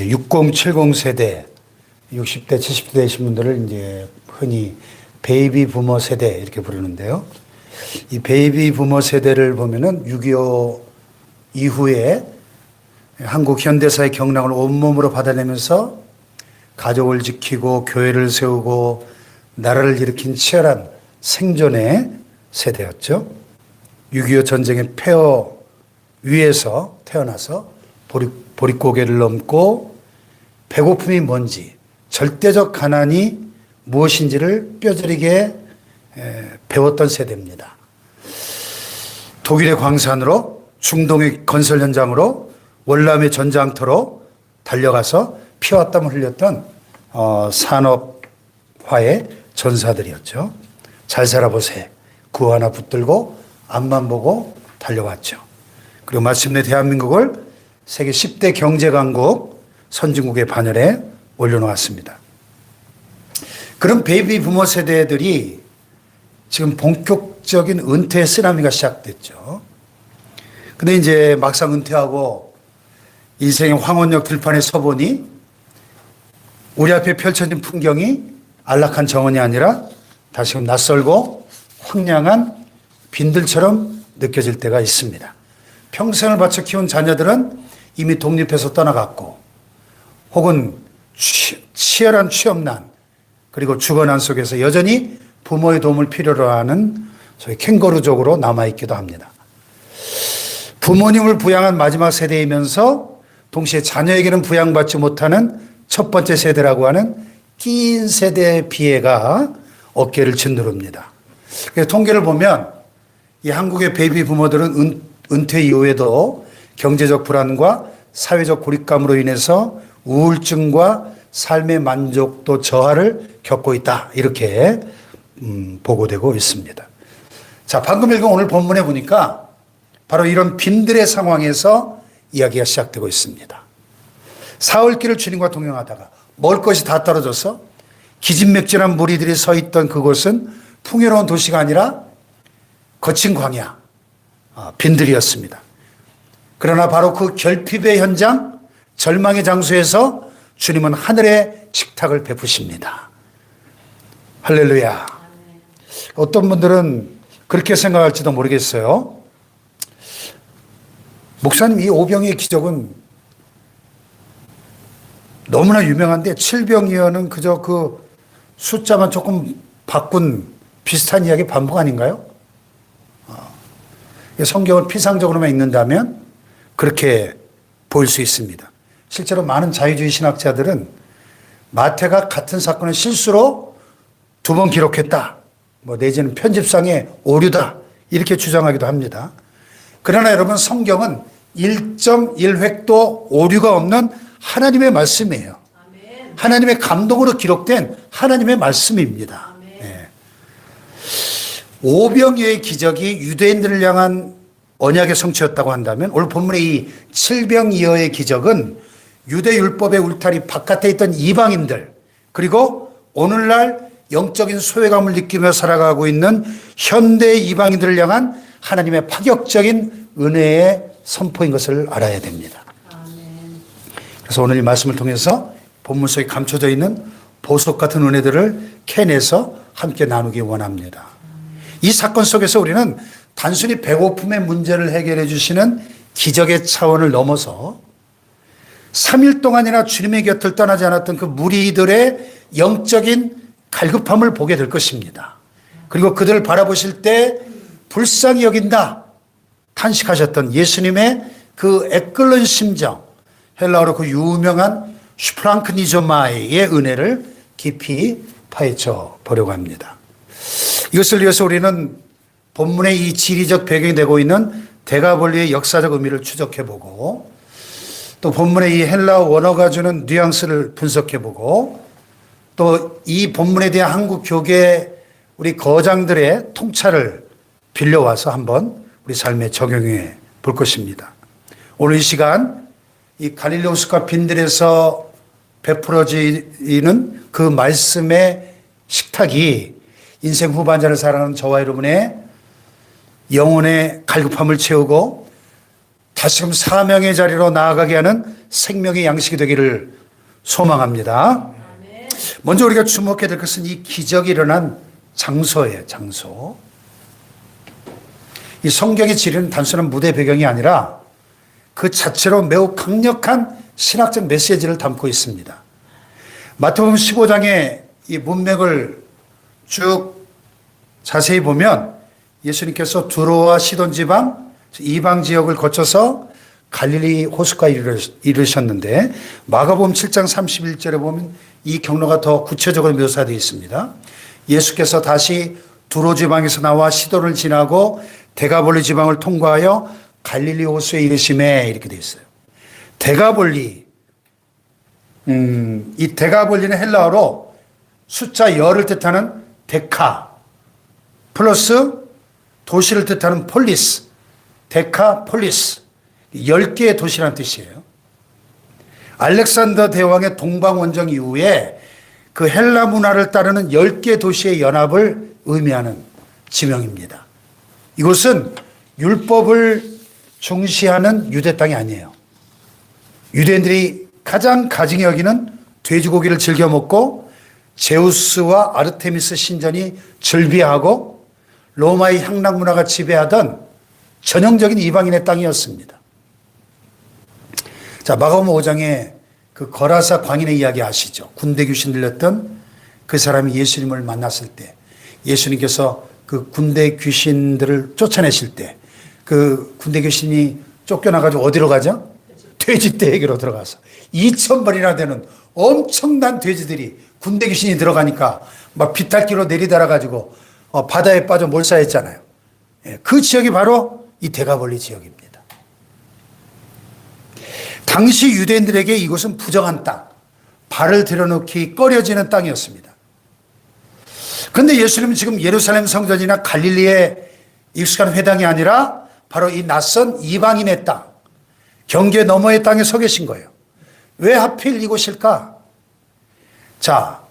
6070 세대, 60대, 70대 되신 분들을 이제 흔히 베이비 부머 세대 이렇게 부르는데요. 이 베이비 부머 세대를 보면은 6.25 이후에 한국 현대사의 경랑을 온몸으로 받아내면서 가족을 지키고 교회를 세우고 나라를 일으킨 치열한 생존의 세대였죠. 6.25 전쟁의 폐허 위에서 태어나서 보릿고개를 넘고 배고픔이 뭔지, 절대적 가난이 무엇인지를 뼈저리게 배웠던 세대입니다. 독일의 광산으로, 중동의 건설 현장으로, 월남의 전장터로 달려가서 피와 땀을 흘렸던 산업화의 전사들이었죠. 잘 살아보세. 구호 하나 붙들고 앞만 보고 달려왔죠. 그리고 마침내 대한민국을 세계 10대 경제강국 선진국의 반열에 올려놓았습니다. 그런 베이비 부모 세대들이 지금 본격적인 은퇴의 쓰나미가 시작됐죠. 근데 이제 막상 은퇴하고 인생의 황혼역 들판에 서보니 우리 앞에 펼쳐진 풍경이 안락한 정원이 아니라 다시금 낯설고 황량한 빈들처럼 느껴질 때가 있습니다. 평생을 바쳐 키운 자녀들은 이미 독립해서 떠나갔고 혹은 치열한 취업난 그리고 주거난 속에서 여전히 부모의 도움을 필요로 하는 소위 캥거루족으로 남아있기도 합니다. 부모님을 부양한 마지막 세대이면서 동시에 자녀에게는 부양받지 못하는 첫 번째 세대라고 하는 낀 세대의 비애가 어깨를 짓누릅니다. 그래서 통계를 보면 이 한국의 베이비 부모들은 은퇴 이후에도 경제적 불안과 사회적 고립감으로 인해서 우울증과 삶의 만족도 저하를 겪고 있다. 이렇게 보고되고 있습니다. 자, 방금 읽은 오늘 본문에 보니까 바로 이런 빈들의 상황에서 이야기가 시작되고 있습니다. 사흘길을 주님과 동행하다가 먹을 것이 다 떨어져서 기진맥진한 무리들이 서 있던 그곳은 풍요로운 도시가 아니라 거친 광야, 빈들이었습니다. 그러나 바로 그 결핍의 현장, 절망의 장소에서 주님은 하늘의 식탁을 베푸십니다. 할렐루야. 어떤 분들은 그렇게 생각할지도 모르겠어요. 목사님, 이 오병이의 기적은 너무나 유명한데 7병이어는 그저 그 숫자만 조금 바꾼 비슷한 이야기 반복 아닌가요? 성경을 피상적으로만 읽는다면 그렇게 보일 수 있습니다. 실제로 많은 자유주의 신학자들은 마태가 같은 사건을 실수로 2번 기록했다. 내지는 편집상의 오류다. 이렇게 주장하기도 합니다. 그러나 여러분, 성경은 1.1획도 오류가 없는 하나님의 말씀이에요. 아멘. 하나님의 감동으로 기록된 하나님의 말씀입니다. 네. 오병이어의 기적이 유대인들을 향한 언약의 성취였다고 한다면 오늘 본문의 이 7병이어의 기적은 유대 율법의 울타리 바깥에 있던 이방인들 그리고 오늘날 영적인 소외감을 느끼며 살아가고 있는 현대 이방인들을 향한 하나님의 파격적인 은혜의 선포인 것을 알아야 됩니다. 그래서 오늘 이 말씀을 통해서 본문 속에 감춰져 있는 보석 같은 은혜들을 캐내서 함께 나누기 원합니다. 이 사건 속에서 우리는 단순히 배고픔의 문제를 해결해 주시는 기적의 차원을 넘어서 3일 동안이나 주님의 곁을 떠나지 않았던 그 무리들의 영적인 갈급함을 보게 될 것입니다. 그리고 그들을 바라보실 때 불쌍히 여긴다 탄식하셨던 예수님의 그 애끓는 심정, 헬라어로 그 유명한 슈프랑크니조마이의 은혜를 깊이 파헤쳐 보려고 합니다. 이것을 위해서 우리는 본문의 이 지리적 배경이 되고 있는 대가볼리의 역사적 의미를 추적해보고 또 본문의 이 헬라어 원어가 주는 뉘앙스를 분석해보고 또 이 본문에 대한 한국 교계 우리 거장들의 통찰을 빌려와서 한번 우리 삶에 적용해 볼 것입니다. 오늘 이 시간 이 갈릴리 숲과 빈들에서 베풀어지는 그 말씀의 식탁이 인생 후반전을 살아가는 저와 여러분의 영혼의 갈급함을 채우고 다시금 사명의 자리로 나아가게 하는 생명의 양식이 되기를 소망합니다. 먼저 우리가 주목해야 될 것은 이 기적이 일어난 장소예요. 장소. 이 성경의 지리는 단순한 무대 배경이 아니라 그 자체로 매우 강력한 신학적 메시지를 담고 있습니다. 마태복음 15장의 이 문맥을 쭉 자세히 보면 예수님께서 두로와 시돈 지방, 이방 지역을 거쳐서 갈릴리 호숫가에 이르셨는데 마가복음 7장 31절에 보면 이 경로가 더 구체적으로 묘사되어 있습니다. 예수께서 다시 두로 지방에서 나와 시돈을 지나고 데가볼리 지방을 통과하여 갈릴리 호수에 이르심에 이렇게 되어 있어요. 데가볼리, 이 데가볼리는 헬라어로 숫자 열을 뜻하는 데카 플러스 도시를 뜻하는 폴리스, 데카폴리스, 10개의 도시라는 뜻이에요. 알렉산더 대왕의 동방원정 이후에 그 헬라 문화를 따르는 10개 도시의 연합을 의미하는 지명입니다. 이곳은 율법을 중시하는 유대 땅이 아니에요. 유대인들이 가장 가증히 여기는 돼지고기를 즐겨 먹고 제우스와 아르테미스 신전이 즐비하고 로마의 향락 문화가 지배하던 전형적인 이방인의 땅이었습니다. 자, 마가복음 5장에 그 거라사 광인의 이야기 아시죠? 군대 귀신 들렸던 그 사람이 예수님을 만났을 때 예수님께서 그 군대 귀신들을 쫓아내실 때 그 군대 귀신이 쫓겨나가지고 어디로 가죠? 돼지떼에게로 들어가서 2,000마리나 되는 엄청난 돼지들이 군대 귀신이 들어가니까 막 비탈길로 내리달아가지고 바다에 빠져 몰사했잖아요. 그 지역이 바로 이 데가볼리 지역입니다. 당시 유대인들에게 이곳은 부정한 땅, 발을 들여놓기 꺼려지는 땅이었습니다. 그런데 예수님은 지금 예루살렘 성전이나 갈릴리의 익숙한 회당이 아니라 바로 이 낯선 이방인의 땅, 경계 너머의 땅에 서 계신 거예요. 왜 하필 이곳일까? 자,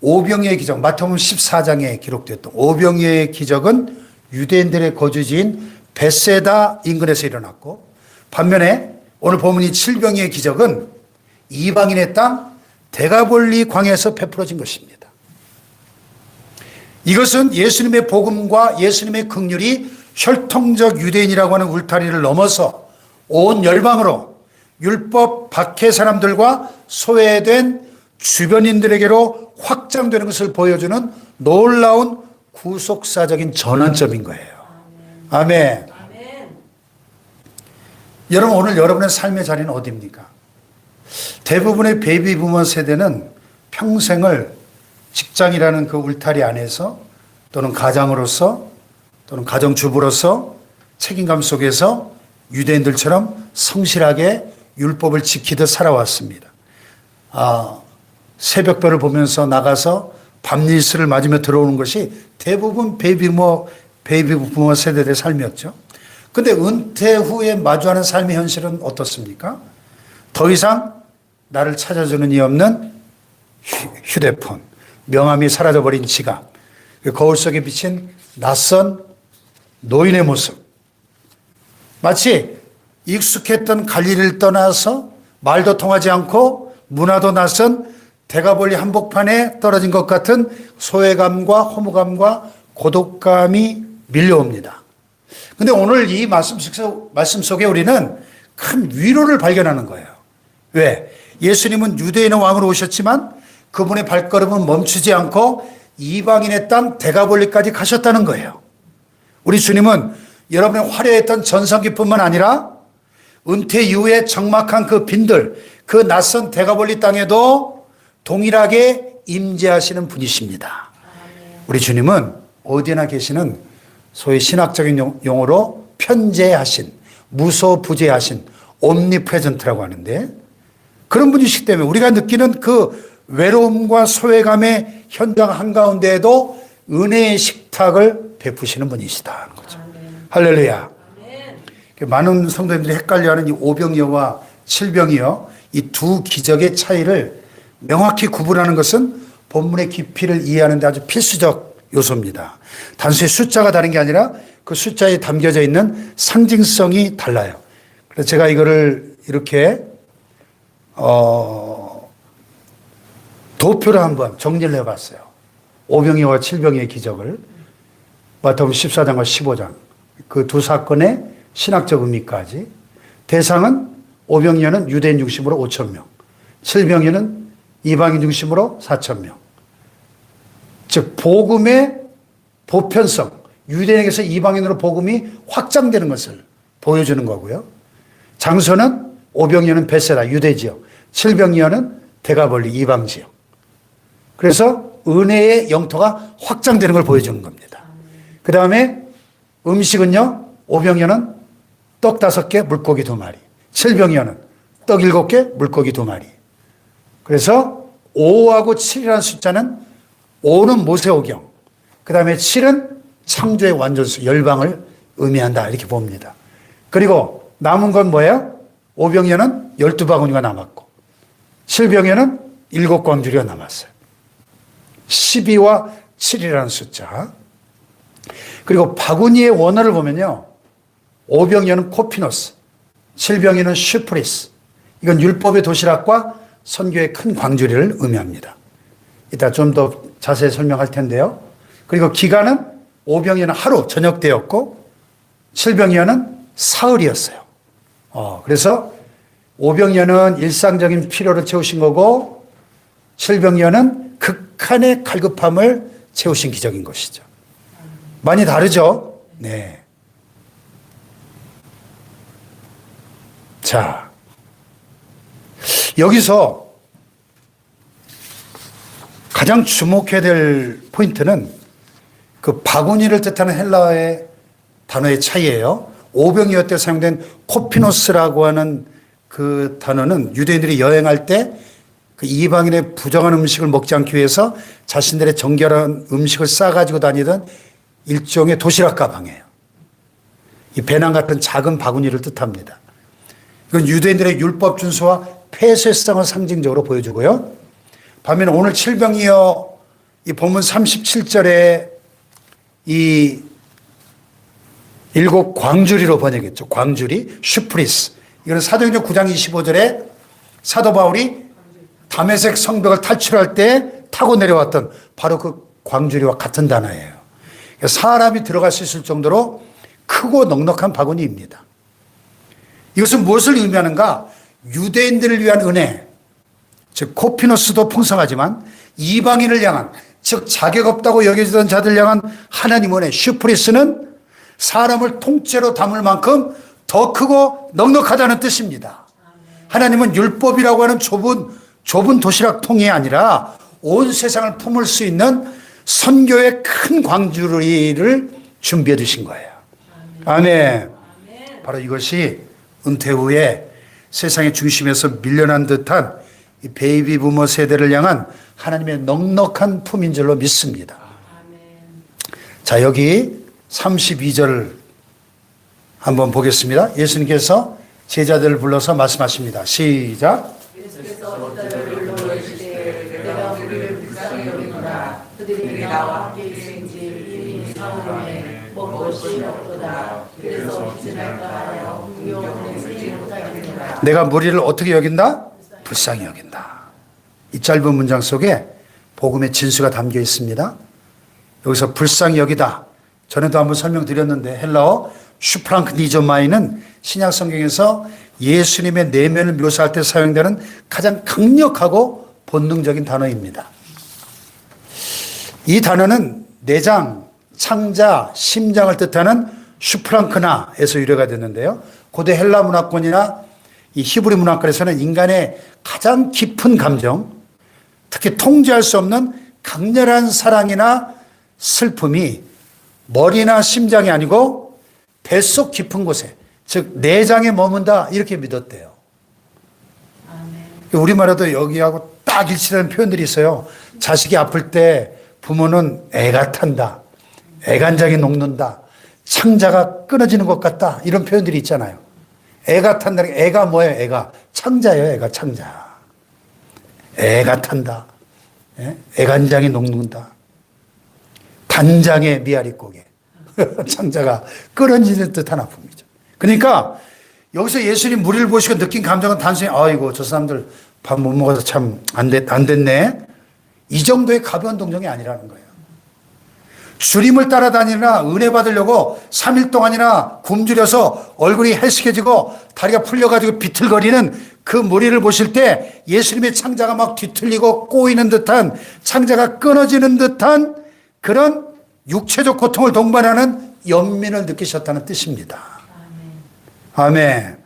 오병이어의 기적, 마태복음 14장에 기록되었던 오병이어의 기적은 유대인들의 거주지인 벳세다 인근에서 일어났고, 반면에 오늘 본문 이 칠병이의 기적은 이방인의 땅 데가볼리 광야에서 베풀어진 것입니다. 이것은 예수님의 복음과 예수님의 긍휼이 혈통적 유대인이라고 하는 울타리를 넘어서 온 열방으로 율법 밖의 사람들과 소외된 주변인들에게로 확장되는 것을 보여주는 놀라운 구속사적인 전환점인 거예요. 아멘. 여러분, 오늘 여러분의 삶의 자리는 어디입니까? 대부분의 베이비 부머 세대는 평생을 직장이라는 그 울타리 안에서 또는 가장으로서 또는 가정주부로서 책임감 속에서 유대인들처럼 성실하게 율법을 지키듯 살아왔습니다. 새벽별을 보면서 나가서 밤일스를 맞으며 들어오는 것이 대부분 베이비 부머 세대들의 삶이었죠. 그런데 은퇴 후에 마주하는 삶의 현실은 어떻습니까? 더 이상 나를 찾아주는 이 없는 휴대폰, 명함이 사라져버린 지갑, 거울 속에 비친 낯선 노인의 모습. 마치 익숙했던 갈릴리를 떠나서 말도 통하지 않고 문화도 낯선 데가볼리 한복판에 떨어진 것 같은 소외감과 허무감과 고독감이 밀려옵니다. 그런데 오늘 이 말씀 속에 우리는 큰 위로를 발견하는 거예요. 왜? 예수님은 유대인의 왕으로 오셨지만 그분의 발걸음은 멈추지 않고 이방인의 땅 데가볼리까지 가셨다는 거예요. 우리 주님은 여러분의 화려했던 전성기뿐만 아니라 은퇴 이후에 적막한 그 빈들, 그 낯선 데가볼리 땅에도 동일하게 임재하시는 분이십니다. 우리 주님은 어디나 계시는 소위 신학적인 용어로 편재하신, 무소부재하신 옴니프레전트라고 하는데, 그런 분이시기 때문에 우리가 느끼는 그 외로움과 소외감의 현장 한가운데에도 은혜의 식탁을 베푸시는 분이시다는 거죠. 할렐루야. 많은 성도님들이 헷갈려하는 이 오병이어와 칠병이어, 이 두 기적의 차이를 명확히 구분하는 것은 본문의 깊이를 이해하는 데 아주 필수적 요소입니다. 단순히 숫자가 다른 게 아니라 그 숫자에 담겨져 있는 상징성이 달라요. 그래서 제가 이거를 이렇게 도표를 한번 정리를 해봤어요. 오병이어와 칠병이의 기적을. 마태복음 14장과 15장. 그 두 사건의 신학적 의미까지. 대상은 오병이어는 유대인 중심으로 5,000명. 칠병이어는 이방인 중심으로 4,000명. 즉 복음의 보편성, 유대인에게서 이방인으로 복음이 확장되는 것을 보여주는 거고요. 장소는 오병이어는 베세다 유대 지역, 칠병이어는 대가벌리 이방 지역. 그래서 은혜의 영토가 확장되는 걸 보여주는 겁니다. 그 다음에 음식은요, 오병이어는 떡 5개, 물고기 2마리. 칠병이어는 떡 7개, 물고기 2마리. 그래서 5하고 7이라는 숫자는 5는 모세오경, 그 다음에 7은 창조의 완전수, 열방을 의미한다. 이렇게 봅니다. 그리고 남은 건 뭐예요? 오병이어는 12바구니가 남았고, 칠병이어는 7광주리가 남았어요. 12와 7이라는 숫자. 그리고 바구니의 원어를 보면요. 오병이어는 코피노스, 칠병이어는 슈프리스. 이건 율법의 도시락과 선교의 큰 광주리를 의미합니다. 이따 좀 더 자세히 설명할 텐데요. 그리고 기간은 오병이어는 하루, 저녁 때였고, 칠병이어는 사흘이었어요. 그래서 오병이어는 일상적인 필요를 채우신 거고, 칠병이어는 극한의 갈급함을 채우신 기적인 것이죠. 많이 다르죠? 네. 자, 여기서 가장 주목해야 될 포인트는 그 바구니를 뜻하는 헬라어의 단어의 차이예요. 오병이어 때 사용된 코피노스라고 하는 그 단어는 유대인들이 여행할 때 그 이방인의 부정한 음식을 먹지 않기 위해서 자신들의 정결한 음식을 싸가지고 다니던 일종의 도시락 가방이에요. 이 배낭 같은 작은 바구니를 뜻합니다. 이건 유대인들의 율법 준수와 폐쇄성을 상징적으로 보여주고요. 반면에 오늘 칠병이어 이 본문 37절에 이 7 광주리로 번역했죠. 광주리, 슈프리스. 이거는 사도행전 9장 25절에 사도 바울이 다메섹 성벽을 탈출할 때 타고 내려왔던 바로 그 광주리와 같은 단어예요. 사람이 들어갈 수 있을 정도로 크고 넉넉한 바구니입니다. 이것은 무엇을 의미하는가? 유대인들을 위한 은혜, 즉 코피노스도 풍성하지만 이방인을 향한, 즉 자격 없다고 여겨지던 자들 향한 하나님 은혜, 슈프리스는 사람을 통째로 담을 만큼 더 크고 넉넉하다는 뜻입니다. 하나님은 율법이라고 하는 좁은 도시락통이 아니라 온 세상을 품을 수 있는 선교의 큰 광주리를 준비해 두신 거예요. 아멘. 바로 이것이 은퇴 후에 세상의 중심에서 밀려난 듯한 이 베이비 부머 세대를 향한 하나님의 넉넉한 품인 줄로 믿습니다. 자, 여기 32절 한번 보겠습니다. 예수님께서 제자들을 불러서 말씀하십니다. 시작. 그들이 나와 함께 있은지 이미 사오름에 먹고 것이 없도다. 그래서 지날까 하여 공경을 쓰지 못하겠노라. 내가 무리를 어떻게 여긴다? 불쌍히 여긴다. 이 짧은 문장 속에 복음의 진수가 담겨 있습니다. 여기서 불쌍히 여기다. 전에도 한번 설명드렸는데 헬라어 슈프랑크니조마이는 신약 성경에서 예수님의 내면을 묘사할 때 사용되는 가장 강력하고 본능적인 단어입니다. 이 단어는 내장, 창자, 심장을 뜻하는 슈프랑크나에서 유래가 됐는데요. 고대 헬라 문화권이나 이 히브리 문화권에서는 인간의 가장 깊은 감정, 특히 통제할 수 없는 강렬한 사랑이나 슬픔이 머리나 심장이 아니고 뱃속 깊은 곳에, 즉 내장에 머문다, 이렇게 믿었대요. 우리말에도 여기하고 딱 일치되는 표현들이 있어요. 자식이 아플 때 부모는 애가 탄다, 애간장이 녹는다, 창자가 끊어지는 것 같다, 이런 표현들이 있잖아요. 애가 탄다는 게, 애가 뭐예요? 애가 창자예요. 애가 창자. 애가 탄다, 애간장이 녹는다, 간장의 미아리 고개 창자가 끊어지는 듯한 아픔이죠. 그러니까 여기서 예수님 무리를 보시고 느낀 감정은 단순히 아이고 저 사람들 밥 못 먹어서 참 안 됐네. 이 정도의 가벼운 동정이 아니라는 거예요. 주님을 따라다니느라 은혜 받으려고 3일 동안이나 굶주려서 얼굴이 헬식해지고 다리가 풀려가지고 비틀거리는 그 무리를 보실 때 예수님의 창자가 막 뒤틀리고 꼬이는 듯한, 창자가 끊어지는 듯한 그런 육체적 고통을 동반하는 연민을 느끼셨다는 뜻입니다. 아멘.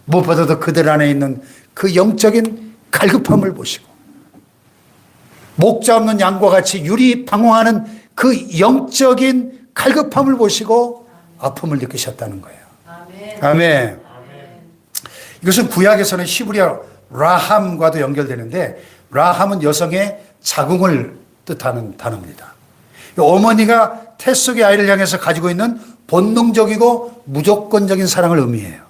무엇보다도 그들 안에 있는 그 영적인 갈급함을 보시고 목자 없는 양과 같이 유리 방황하는 그 영적인 갈급함을 보시고 아픔을 느끼셨다는 거예요. 아멘. 이것은 구약에서는 히브리어 라함과도 연결되는데, 라함은 여성의 자궁을 뜻하는 단어입니다. 어머니가 태 속의 아이를 향해서 가지고 있는 본능적이고 무조건적인 사랑을 의미해요.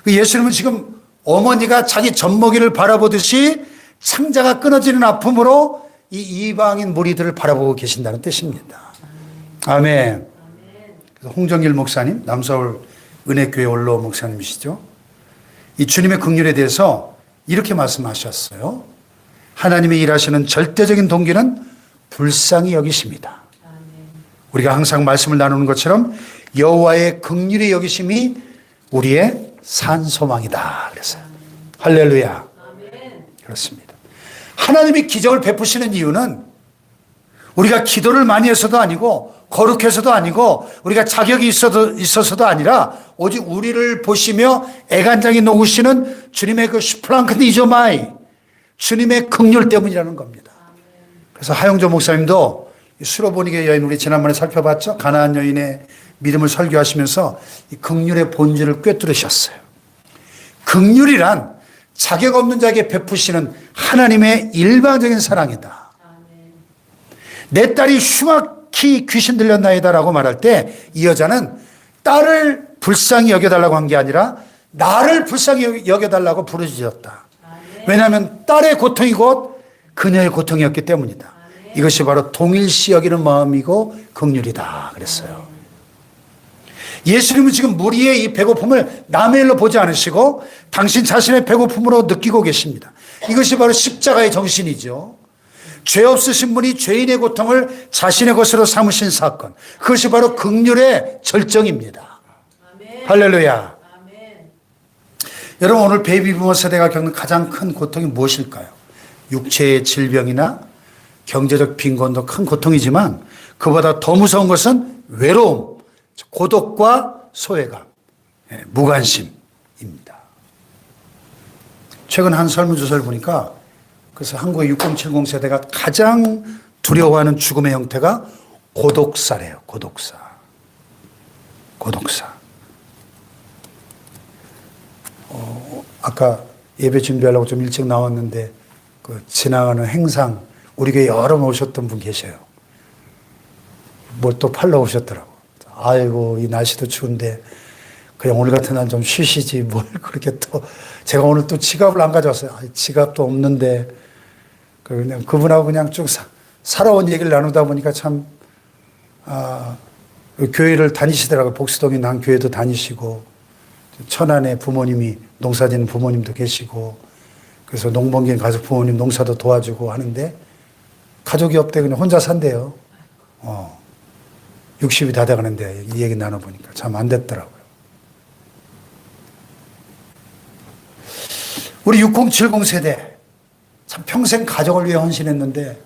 예수님은 지금 어머니가 자기 젖먹이를 바라보듯이 창자가 끊어지는 아픔으로 이 이방인 무리들을 바라보고 계신다는 뜻입니다. 아멘. 홍정길 목사님, 남서울 은혜교회 원로 목사님이시죠. 이 주님의 긍휼에 대해서 이렇게 말씀하셨어요. 하나님의 일하시는 절대적인 동기는 불쌍히 여기십니다. 우리가 항상 말씀을 나누는 것처럼 여호와의 긍휼의 여기심이 우리의 산소망이다 그랬어요. 할렐루야. 그렇습니다. 하나님이 기적을 베푸시는 이유는 우리가 기도를 많이 해서도 아니고 거룩해서도 아니고 우리가 자격이 있어서도 아니라 오직 우리를 보시며 애간장이 녹으시는 주님의 그 슈플랑크 니조마이, 주님의 긍휼 때문이라는 겁니다. 그래서 하용조 목사님도 수로보니게 여인 우리 지난번에 살펴봤죠. 가나안 여인의 믿음을 설교하시면서 이 긍휼의 본질을 꿰뚫으셨어요. 긍휼이란 자격 없는 자에게 베푸시는 하나님의 일방적인 사랑이다. 내 딸이 흉악히 귀신 들렸나이다라고 말할 때 이 여자는 딸을 불쌍히 여겨달라고 한 게 아니라 나를 불쌍히 여겨달라고 부르짖었다. 왜냐하면 딸의 고통이 곧 그녀의 고통이었기 때문이다. 이것이 바로 동일시 여기는 마음이고 긍휼이다 그랬어요. 예수님은 지금 무리의 이 배고픔을 남의 일로 보지 않으시고 당신 자신의 배고픔으로 느끼고 계십니다. 이것이 바로 십자가의 정신이죠. 죄 없으신 분이 죄인의 고통을 자신의 것으로 삼으신 사건, 그것이 바로 긍휼의 절정입니다. 아멘. 할렐루야. 아멘. 여러분, 오늘 베이비부머 세대가 겪는 가장 큰 고통이 무엇일까요? 육체의 질병이나 경제적 빈곤도 큰 고통이지만 그보다 더 무서운 것은 외로움, 고독과 소외감, 무관심입니다. 최근 한 설문조사를 보니까 그래서 한국의 6070 세대가 가장 두려워하는 죽음의 형태가 고독사래요. 고독사. 아까 예배 준비하려고 좀 일찍 나왔는데 그 지나가는 행상 우리 교회 여러 번 오셨던 분 계셔요. 뭘 또 팔러 오셨더라고. 아이고 이 날씨도 추운데 그냥 오늘 같은 날 좀 쉬시지 뭘 그렇게 또. 제가 오늘 또 지갑을 안 가져왔어요. 지갑도 없는데 그냥 그분하고 그냥 쭉 살아온 얘기를 나누다 보니까 참 교회를 다니시더라고요. 복수동에 난 교회도 다니시고 천안에 부모님이 농사짓는 부모님도 계시고 그래서 농번기에 가서 부모님 농사도 도와주고 하는데 가족이 없대. 그냥 혼자 산대요. 60이 다 돼가는데 이 얘기 나눠보니까 참 안 됐더라고요. 우리 6070 세대 참 평생 가족을 위해 헌신했는데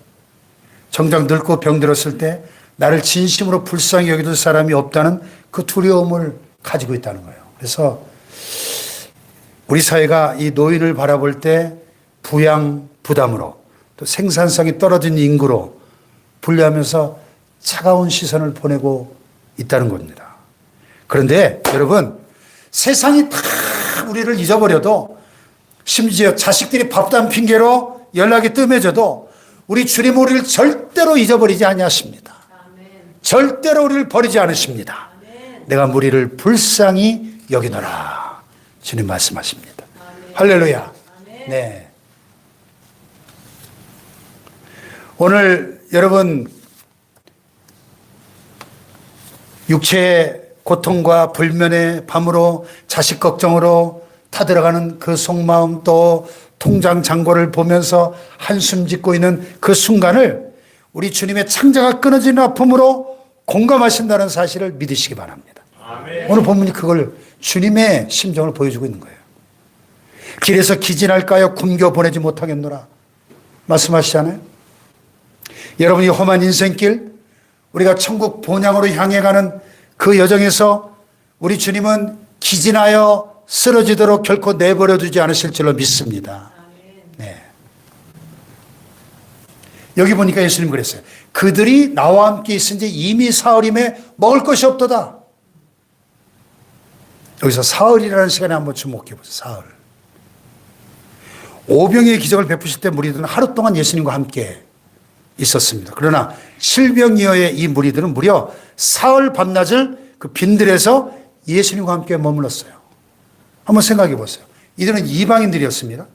정작 늙고 병들었을 때 나를 진심으로 불쌍히 여겨줄 사람이 없다는 그 두려움을 가지고 있다는 거예요. 그래서 우리 사회가 이 노인을 바라볼 때 부양 부담으로 또 생산성이 떨어진 인구로 분류하면서 차가운 시선을 보내고 있다는 겁니다. 그런데 여러분, 세상이 다 우리를 잊어버려도 심지어 자식들이 밥도 안 핑계로 연락이 뜸해져도 우리 주님 우리를 절대로 잊어버리지 아니하십니다. 절대로 우리를 버리지 않으십니다. 내가 무리를 불쌍히 여기노라 주님 말씀하십니다. 할렐루야. 네. 오늘 여러분 육체의 고통과 불면의 밤으로 자식 걱정으로 타들어가는 그 속마음, 또 통장 잔고를 보면서 한숨 짓고 있는 그 순간을 우리 주님의 창자가 끊어지는 아픔으로 공감하신다는 사실을 믿으시기 바랍니다. 아멘. 오늘 본문이 그걸 주님의 심정을 보여주고 있는 거예요. 길에서 기진할까요? 굶겨 보내지 못하겠노라 말씀하시잖아요. 여러분이 험한 인생길, 우리가 천국 본향으로 향해 가는 그 여정에서 우리 주님은 기진하여 쓰러지도록 결코 내버려 두지 않으실 줄로 믿습니다. 네. 여기 보니까 예수님 그랬어요. 그들이 나와 함께 있은지 이미 사흘임에 먹을 것이 없도다. 여기서 사흘이라는 시간에 한번 주목해 보세요. 사흘. 오병이의 기적을 베푸실 때 무리들은 하루 동안 예수님과 함께 있었습니다. 그러나 실병이어의 이 무리들은 무려 사흘 밤낮을 그 빈들에서 예수님과 함께 머물렀어요. 한번 생각해 보세요. 이들은 이방인들이었습니다.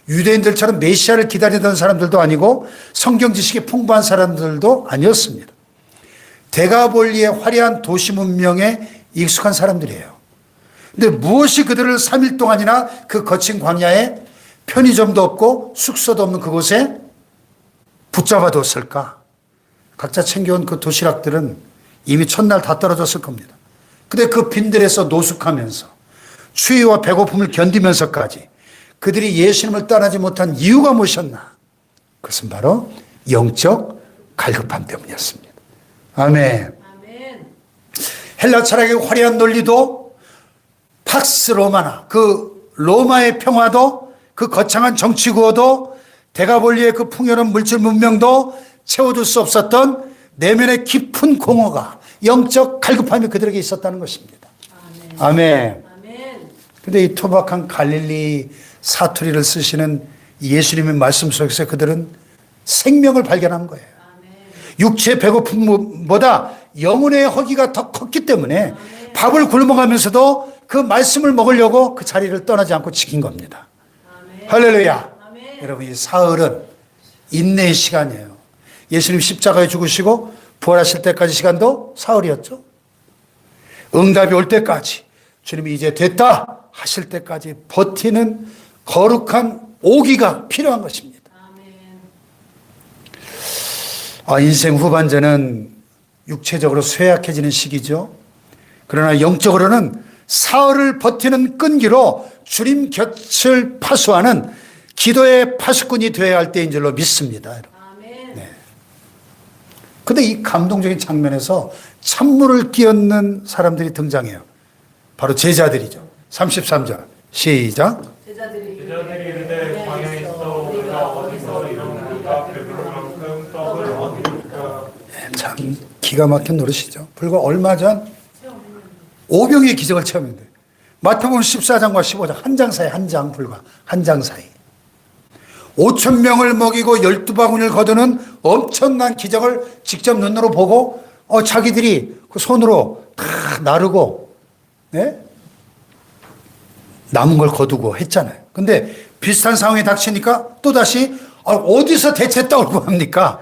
유대인들처럼 메시아를 기다리던 사람들도 아니고 성경 지식이 풍부한 사람들도 아니었습니다. 데가볼리의 화려한 도시 문명에 익숙한 사람들이에요. 근데 무엇이 그들을 3일 동안이나 그 거친 광야에 편의점도 없고 숙소도 없는 그곳에 붙잡아뒀을까? 각자 챙겨온 그 도시락들은 이미 첫날 다 떨어졌을 겁니다. 근데 그 빈들에서 노숙하면서 추위와 배고픔을 견디면서까지 그들이 예수님을 떠나지 못한 이유가 무엇이었나? 그것은 바로 영적 갈급함 때문이었습니다. 아멘. 헬라 철학의 화려한 논리도 팍스 로마나 그 로마의 평화도 그 거창한 정치 구호도 데가볼리의 그 풍요로운 물질 문명도 채워줄 수 없었던 내면의 깊은 공허가 영적 갈급함이 그들에게 있었다는 것입니다. 아멘. 그런데 이 투박한 갈릴리 사투리를 쓰시는 예수님의 말씀 속에서 그들은 생명을 발견한 거예요. 육체의 배고픔보다 영혼의 허기가 더 컸기 때문에 밥을 굶어가면서도 그 말씀을 먹으려고 그 자리를 떠나지 않고 지킨 겁니다. 할렐루야. 여러분, 이 사흘은 인내의 시간이에요. 예수님 십자가에 죽으시고 부활하실 때까지 시간도 사흘이었죠. 응답이 올 때까지, 주님이 이제 됐다 하실 때까지 버티는 거룩한 오기가 필요한 것입니다. 인생 후반전은 육체적으로 쇠약해지는 시기죠. 그러나 영적으로는 사흘을 버티는 끈기로 주님 곁을 파수하는 기도의 파수꾼이 되어야 할 때인 줄로 믿습니다. 네. 근데 이 감동적인 장면에서 찬물을 끼얹는 사람들이 등장해요. 바로 제자들이죠. 33절 시작. 제자들이 이르되 광야에 있어 우리가 어디서 이런 물과 배부를 만큼 떡을 얻으리까. 참 기가 막힌 노릇이죠. 불과 얼마 전 오병이의 기적을 체험했는데 마태복음 14장과 15장 한 장 사이, 한 장 불과 한 장 사이 5천 명을 먹이고 12바구니를 거두는 엄청난 기적을 직접 눈으로 보고 자기들이 그 손으로 다 나르고 네? 남은 걸 거두고 했잖아요. 근데 비슷한 상황이 닥치니까 또다시 어디서 대체 떡을 구합니까?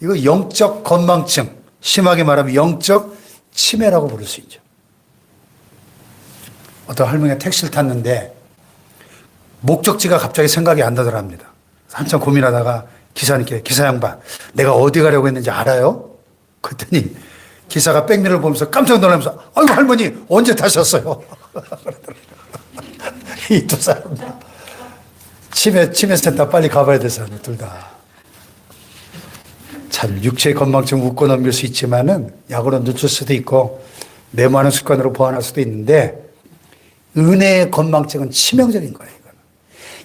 이거 영적 건망증, 심하게 말하면 영적 치매라고 부를 수 있죠. 어떤 할머니가 택시를 탔는데 목적지가 갑자기 생각이 안 나더랍니다. 한참 고민하다가 기사님께, 기사 양반, 내가 어디 가려고 했는지 알아요? 그랬더니 기사가 백미러를 보면서 깜짝 놀라면서 아이고 할머니 언제 타셨어요? 이 두 사람 다 치매센터 빨리 가봐야 될 사람들 둘 다. 참 육체의 건망증 웃고 넘길 수 있지만은 약으로 늦출 수도 있고 메모하는 습관으로 보완할 수도 있는데 은혜의 건망증은 치명적인 거예요. 이거는.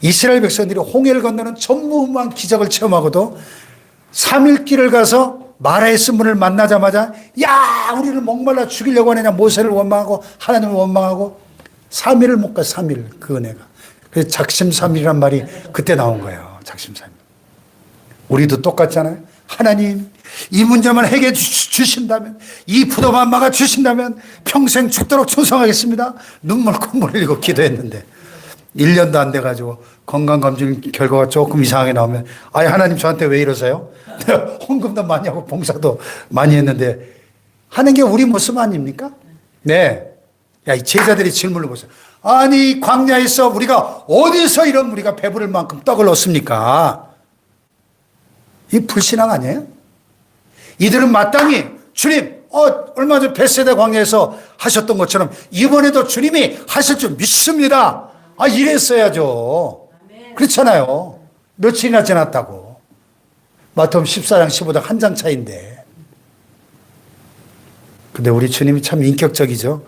이스라엘 백성들이 홍해를 건너는 전무후무한 기적을 체험하고도 3일 길을 가서 마라의 쓴분을 만나자마자 야 우리를 목말라 죽이려고 하느냐 모세를 원망하고 하나님을 원망하고 3일을 못 가. 3일 그 은혜가. 그래서 작심삼일이란 말이 그때 나온 거예요. 작심삼일. 우리도 똑같잖아요. 하나님 이 문제만 해결해 주신다면 이 부도만 막아 주신다면 평생 죽도록 충성하겠습니다. 눈물 콧물 흘리고 기도했는데 1년도 안 돼가지고 건강검진 결과가 조금 이상하게 나오면 아니 하나님 저한테 왜 이러세요? 헌금도 많이 하고 봉사도 많이 했는데 하는 게 우리 모습 아닙니까? 네. 야, 이 제자들이 질문을 보세요. 아니, 광야에서 우리가 어디서 이런 우리가 배부를 만큼 떡을 얻습니까? 이 불신앙 아니에요? 이들은 마땅히 주님, 얼마 전 벳세다 광야에서 하셨던 것처럼 이번에도 주님이 하실 줄 믿습니다. 이랬어야죠. 그렇잖아요. 며칠이나 지났다고. 마태복음 14장 15장 한 장 차이인데. 근데 우리 주님이 참 인격적이죠.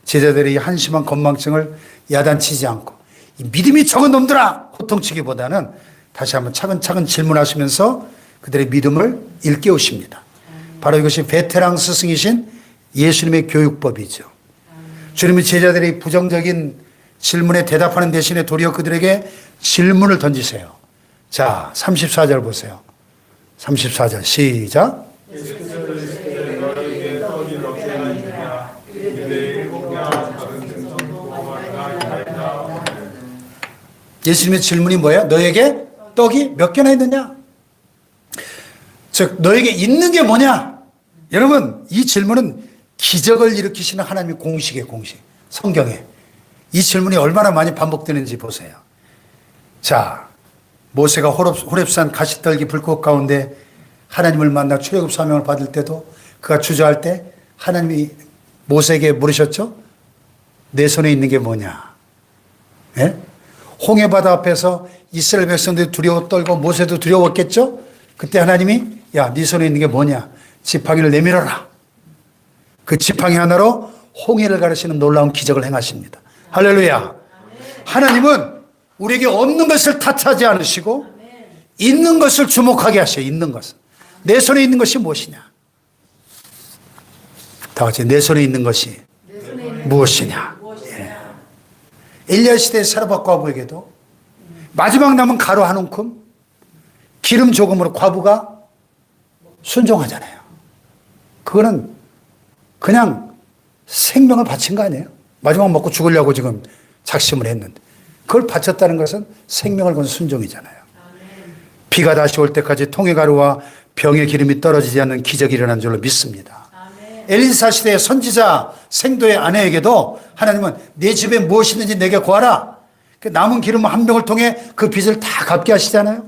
제자들의 한심한 건망증을 야단치지 않고 이 믿음이 적은 놈들아 호통치기보다는 다시 한번 차근차근 질문하시면서 그들의 믿음을 일깨우십니다. 바로 이것이 베테랑 스승이신 예수님의 교육법이죠. 주님이 제자들의 부정적인 질문에 대답하는 대신에 도리어 그들에게 질문을 던지세요. 자, 34절 보세요. 34절 시작. 예수님의 질문이 뭐예요? 너에게 떡이 몇 개나 있느냐? 즉 너에게 있는 게 뭐냐? 여러분 이 질문은 기적을 일으키시는 하나님의 공식이에요. 공식. 성경에. 이 질문이 얼마나 많이 반복되는지 보세요. 자, 모세가 호렙산 가시떨기 불꽃 가운데 하나님을 만나 출애굽 사명을 받을 때도 그가 주저할 때 하나님이 모세에게 물으셨죠? 내 손에 있는 게 뭐냐? 예? 홍해바다 앞에서 이스라엘 백성들이 두려워 떨고 모세도 두려웠겠죠? 그때 하나님이 야, 네 손에 있는 게 뭐냐? 지팡이를 내밀어라. 그 지팡이 하나로 홍해를 가르치는 놀라운 기적을 행하십니다. 할렐루야. 하나님은 우리에게 없는 것을 탓하지 않으시고 있는 것을 주목하게 하셔요. 있는 것을. 내 손에 있는 것이 무엇이냐? 다 같이 내 손에 있는 것이 무엇이냐? 예. 엘리야 시대의 사르밧 과부에게도 마지막 남은 가루 한 움큼 기름 조금으로 과부가 순종하잖아요. 그거는 그냥 생명을 바친 거 아니에요? 마지막 먹고 죽으려고 지금 작심을 했는데 그걸 바쳤다는 것은 생명을 건 순종이잖아요. 비가 다시 올 때까지 통의 가루와 병의 기름이 떨어지지 않는 기적이 일어난 줄로 믿습니다. 엘리사 시대의 선지자 생도의 아내에게도 하나님은 내 집에 무엇이 있는지 내게 구하라. 그 남은 기름 한 병을 통해 그 빚을 다 갚게 하시잖아요.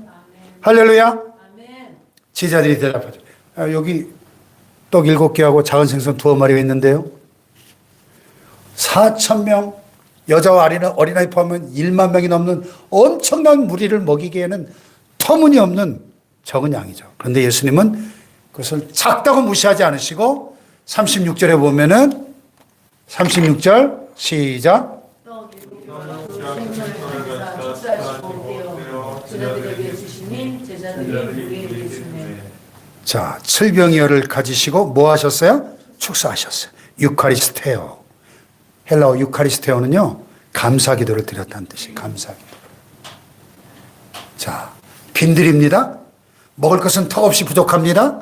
할렐루야. 제자들이 대답하죠. 여기 떡 7개하고 작은 생선 2마리가 있는데요. 4,000명 여자와 어린아이 포함하면 1만 명이 넘는 엄청난 무리를 먹이기에는 터무니없는 적은 양이죠. 그런데 예수님은 그것을 작다고 무시하지 않으시고 36절에 보면은 36절 시작. 자, 칠병이어를 가지시고 뭐 하셨어요? 축사하셨어요. 유카리스테오. 헬라어 유카리스테오는요, 감사기도를 드렸다는 뜻이에요. 감사기도. 자, 빈들입니다. 먹을 것은 턱없이 부족합니다.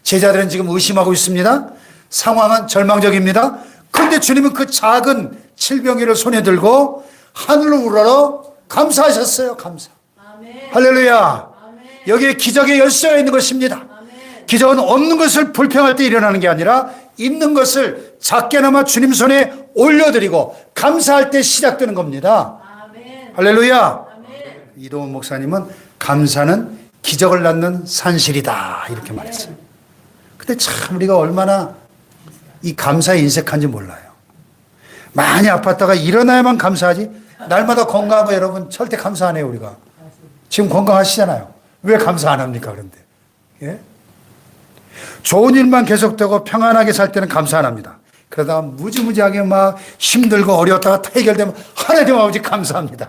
제자들은 지금 의심하고 있습니다. 상황은 절망적입니다. 그런데 주님은 그 작은 칠병이를 손에 들고 하늘로 우러러 감사하셨어요. 감사. 아멘. 할렐루야. 아멘. 여기에 기적의 열쇠가 있는 것입니다. 아멘. 기적은 없는 것을 불평할 때 일어나는 게 아니라 있는 것을 작게나마 주님 손에 올려드리고 감사할 때 시작되는 겁니다. 아멘. 할렐루야. 아멘. 이동훈 목사님은 감사는 기적을 낳는 산실이다 이렇게 말했어요. 근데 참 우리가 얼마나 이 감사에 인색한지 몰라요. 많이 아팠다가 일어나야만 감사하지 날마다 건강한 거 여러분 절대 감사 안 해요. 우리가 지금 건강하시잖아요. 왜 감사 안 합니까? 그런데 예? 좋은 일만 계속되고 평안하게 살 때는 감사 안 합니다. 그러다가 무지무지하게 막 힘들고 어려웠다가 다 해결되면 하나님 아버지 감사합니다.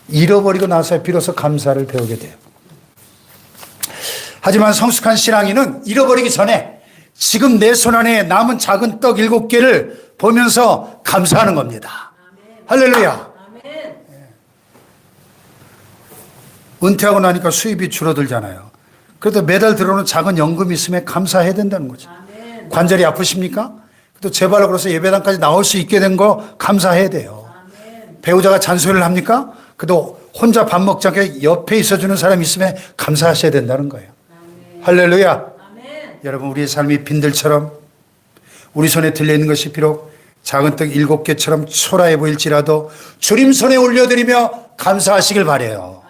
잃어버리고 나서 비로소 감사를 배우게 돼요. 하지만 성숙한 신앙인은 잃어버리기 전에 지금 내 손 안에 남은 작은 떡 7개를 보면서 감사하는 겁니다. 아멘. 할렐루야. 아멘. 은퇴하고 나니까 수입이 줄어들잖아요. 그래도 매달 들어오는 작은 연금이 있으면 감사해야 된다는 거죠. 아멘. 관절이 아프십니까? 또 재발로 그래서 예배당까지 나올 수 있게 된 거 감사해야 돼요. 아멘. 배우자가 잔소리를 합니까? 그래도 혼자 밥 먹지 않게 옆에 있어주는 사람이 있으면 감사하셔야 된다는 거예요. 아멘. 할렐루야. 아멘. 여러분 우리의 삶이 빈들처럼 우리 손에 들려있는 것이 비록 작은 떡 7개처럼 초라해 보일지라도 주님 손에 올려드리며 감사하시길 바라요.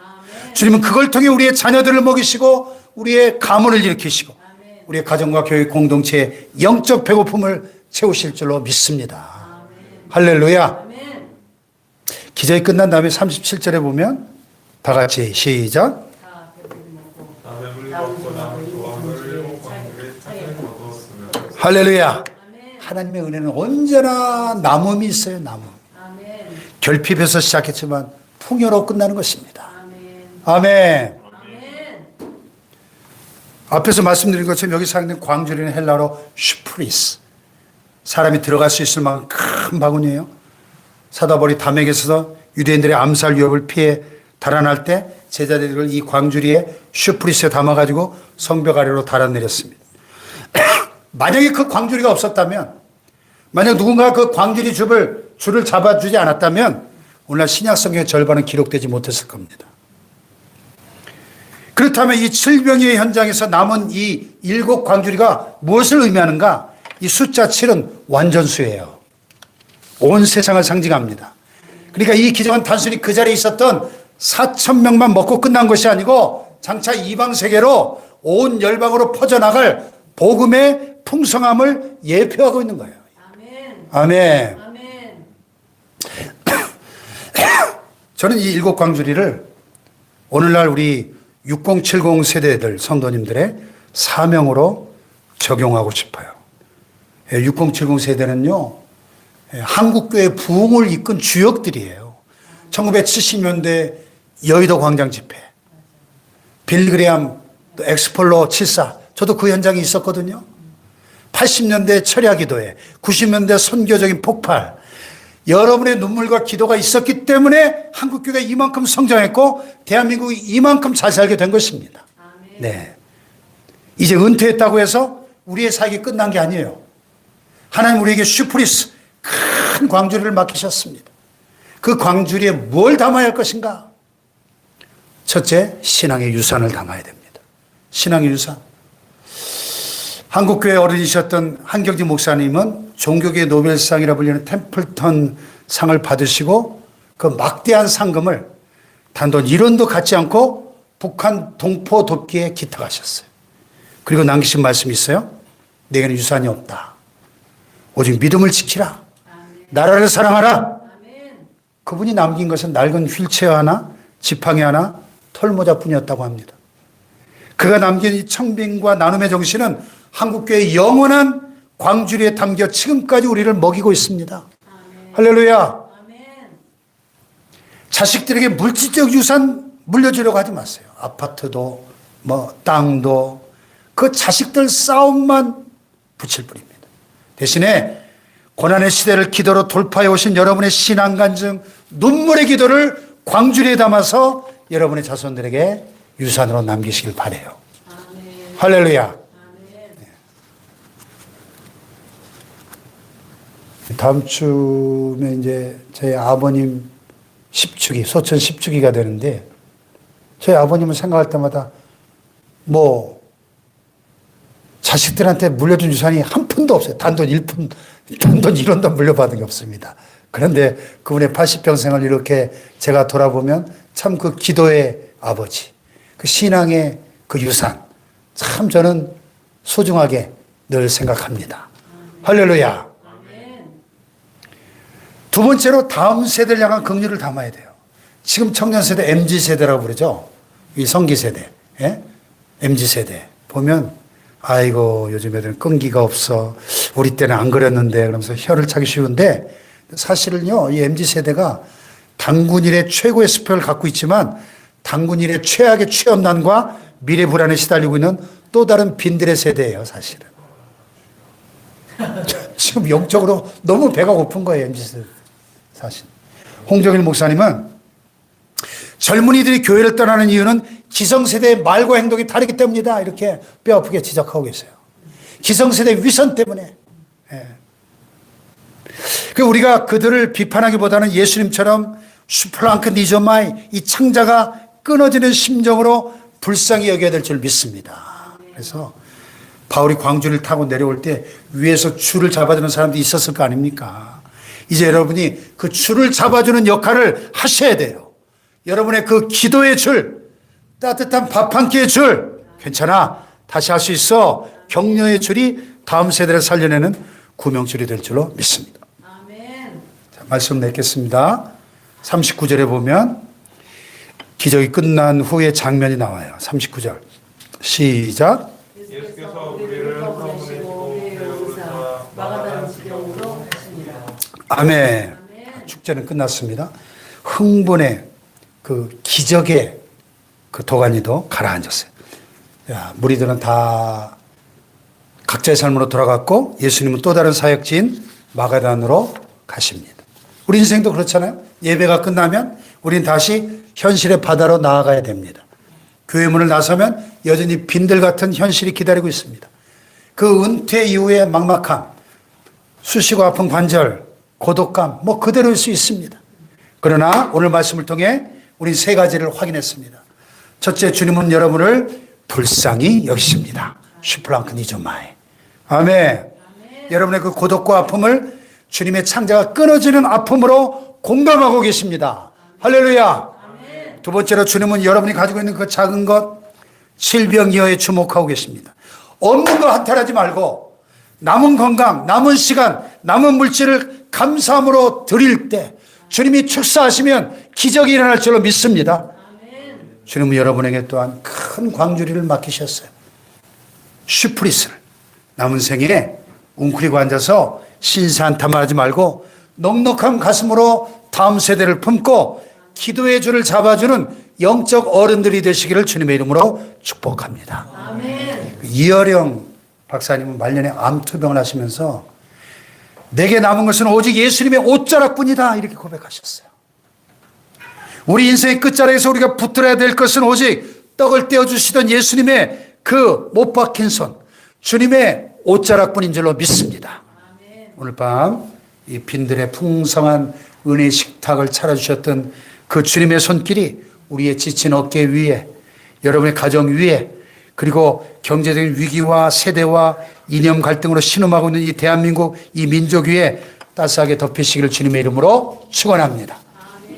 주님은 그걸 통해 우리의 자녀들을 먹이시고 우리의 가문을 일으키시고 우리의 가정과 교회 공동체의 영적 배고픔을 채우실 줄로 믿습니다. 할렐루야. 기적이 끝난 다음에 37절에 보면 다 같이 시작. 할렐루야. 하나님의 은혜는 언제나 남음이 있어요. 남음. 결핍에서 시작했지만 풍요로 끝나는 것입니다. 아멘. 앞에서 말씀드린 것처럼 여기 사용된 광주리는 헬라어로 슈프리스. 사람이 들어갈 수 있을 만큼 큰 바구니예요. 사다벌이 담에게서 유대인들의 암살 위협을 피해 달아날 때 제자들을 이 광주리에 슈프리스에 담아가지고 성벽 아래로 달아내렸습니다. 만약에 그 광주리가 없었다면, 만약 누군가 그 광주리 줄을 잡아주지 않았다면 오늘날 신약 성경의 절반은 기록되지 못했을 겁니다. 그렇다면 이 칠병의 현장에서 남은 이 7 광주리가 무엇을 의미하는가? 이 숫자 7은 완전수예요. 온 세상을 상징합니다. 그러니까 이 기적은 단순히 그 자리에 있었던 4,000명만 먹고 끝난 것이 아니고 장차 이방 세계로 온 열방으로 퍼져나갈 복음의 풍성함을 예표하고 있는 거예요. 아멘. 아멘. 저는 이 7 광주리를 오늘날 우리 6070 세대들 성도님들의 사명으로 적용하고 싶어요. 6070 세대는요, 한국교회 부흥을 이끈 주역들이에요. 1970년대 여의도 광장 집회, 빌그레암 엑스폴로 74, 저도 그 현장에 있었거든요. 80년대 철야기도회, 90년대 선교적인 폭발, 여러분의 눈물과 기도가 있었기 때문에 한국교회가 이만큼 성장했고 대한민국이 이만큼 잘 살게 된 것입니다. 네. 이제 은퇴했다고 해서 우리의 사역이 끝난 게 아니에요. 하나님 우리에게 슈프리스 큰 광주리를 맡기셨습니다. 그 광주리에 뭘 담아야 할 것인가? 첫째, 신앙의 유산을 담아야 됩니다. 신앙의 유산. 한국교회 어른이셨던 한경지 목사님은 종교계 노벨상이라 불리는 템플턴 상을 받으시고 그 막대한 상금을 단돈 1원도 갖지 않고 북한 동포 돕기에 기탁하셨어요. 그리고 남기신 말씀이 있어요. 내게는 유산이 없다. 오직 믿음을 지키라. 나라를 사랑하라. 그분이 남긴 것은 낡은 휠체어 하나, 지팡이 하나, 털모자뿐이었다고 합니다. 그가 남긴 이 청빙과 나눔의 정신은 한국교회의 영원한 광주리에 담겨 지금까지 우리를 먹이고 있습니다. 아멘. 할렐루야. 아멘. 자식들에게 물질적 유산 물려주려고 하지 마세요. 아파트도 땅도 그 자식들 싸움만 붙일 뿐입니다. 대신에 고난의 시대를 기도로 돌파해 오신 여러분의 신앙 간증, 눈물의 기도를 광주리에 담아서 여러분의 자손들에게 유산으로 남기시길 바라요. 아멘. 할렐루야. 다음 주면 이제 저희 아버님 10주기, 소천 10주기가 되는데 저희 아버님을 생각할 때마다 자식들한테 물려준 유산이 한 푼도 없어요. 단돈 1원도 물려받은 게 없습니다. 그런데 그분의 80평생을 이렇게 제가 돌아보면 참 그 기도의 아버지, 그 신앙의 그 유산, 참 저는 소중하게 늘 생각합니다. 할렐루야. 두 번째로 다음 세대를 향한 긍휼을 담아야 돼요. 지금 청년세대 MZ세대라고 부르죠. 이 성기세대, MZ세대. 보면 아이고 요즘 애들은 끈기가 없어. 우리 때는 안 그랬는데 그러면서 혀를 차기 쉬운데 사실은요. 이 MZ세대가 당군 일의 최고의 스펙을 갖고 있지만 당군 일의 최악의 취업난과 미래 불안에 시달리고 있는 또 다른 빈들의 세대예요. 사실은. 지금 영적으로 너무 배가 고픈 거예요. MZ세대. 사실. 홍정일 목사님은 젊은이들이 교회를 떠나는 이유는 기성세대의 말과 행동이 다르기 때문이다. 이렇게 뼈아프게 지적하고 계세요. 기성세대의 위선 때문에. 우리가 그들을 비판하기보다는 예수님처럼 슈플랑크 니조마이 이 창자가 끊어지는 심정으로 불쌍히 여겨야 될 줄 믿습니다. 그래서 바울이 광주를 타고 내려올 때 위에서 줄을 잡아주는 사람도 있었을 거 아닙니까? 이제 여러분이 그 줄을 잡아주는 역할을 하셔야 돼요. 여러분의 그 기도의 줄, 따뜻한 밥 한 끼의 줄, 괜찮아. 다시 할 수 있어. 격려의 줄이 다음 세대를 살려내는 구명줄이 될 줄로 믿습니다. 아멘. 자, 말씀 맺겠습니다. 39절에 보면 기적이 끝난 후에 장면이 나와요. 39절. 시작. 예수께서 우리를 떠보내시고 우리의 의사 마가다른 지경으로 가십니다. 아멘. 축제는 끝났습니다. 흥분의 그 기적의 그 도가니도 가라앉았어요. 야, 무리들은 다 각자의 삶으로 돌아갔고 예수님은 또 다른 사역지인 마가단으로 가십니다. 우리 인생도 그렇잖아요. 예배가 끝나면 우린 다시 현실의 바다로 나아가야 됩니다. 교회 문을 나서면 여전히 빈들 같은 현실이 기다리고 있습니다. 그 은퇴 이후의 막막함, 쑤시고 아픈 관절, 고독감 뭐 그대로일 수 있습니다. 그러나 오늘 말씀을 통해 우리 세 가지를 확인했습니다. 첫째, 주님은 여러분을 불쌍히 여기십니다. 슈플랑크니조마이. 아멘. 여러분의 그 고독과 아픔을 주님의 창자가 끊어지는 아픔으로 공감하고 계십니다. 할렐루야. 두 번째로 주님은 여러분이 가지고 있는 그 작은 것, 질병이어에 주목하고 계십니다. 없는 거 한탄하지 말고 남은 건강, 남은 시간, 남은 물질을 감사함으로 드릴 때 주님이 축사하시면 기적이 일어날 줄로 믿습니다. 주님은 여러분에게 또한 큰 광주리를 맡기셨어요. 슈프리스를. 남은 생에 웅크리고 앉아서 신사한탄만 하지 말고 넉넉한 가슴으로 다음 세대를 품고 기도의 줄을 잡아주는 영적 어른들이 되시기를 주님의 이름으로 축복합니다. 아멘. 이어령 박사님은 말년에 암투병을 하시면서 내게 남은 것은 오직 예수님의 옷자락뿐이다 이렇게 고백하셨어요. 우리 인생의 끝자락에서 우리가 붙들어야 될 것은 오직 떡을 떼어주시던 예수님의 그 못 박힌 손, 주님의 옷자락뿐인 줄로 믿습니다. 오늘 밤 이 빈들의 풍성한 은혜의 식탁을 차려주셨던 그 주님의 손길이 우리의 지친 어깨 위에, 여러분의 가정 위에, 그리고 경제적인 위기와 세대와 이념 갈등으로 신음하고 있는 이 대한민국 이 민족 위에 따스하게 덮이시기를 주님의 이름으로 축원합니다. 축원합니다.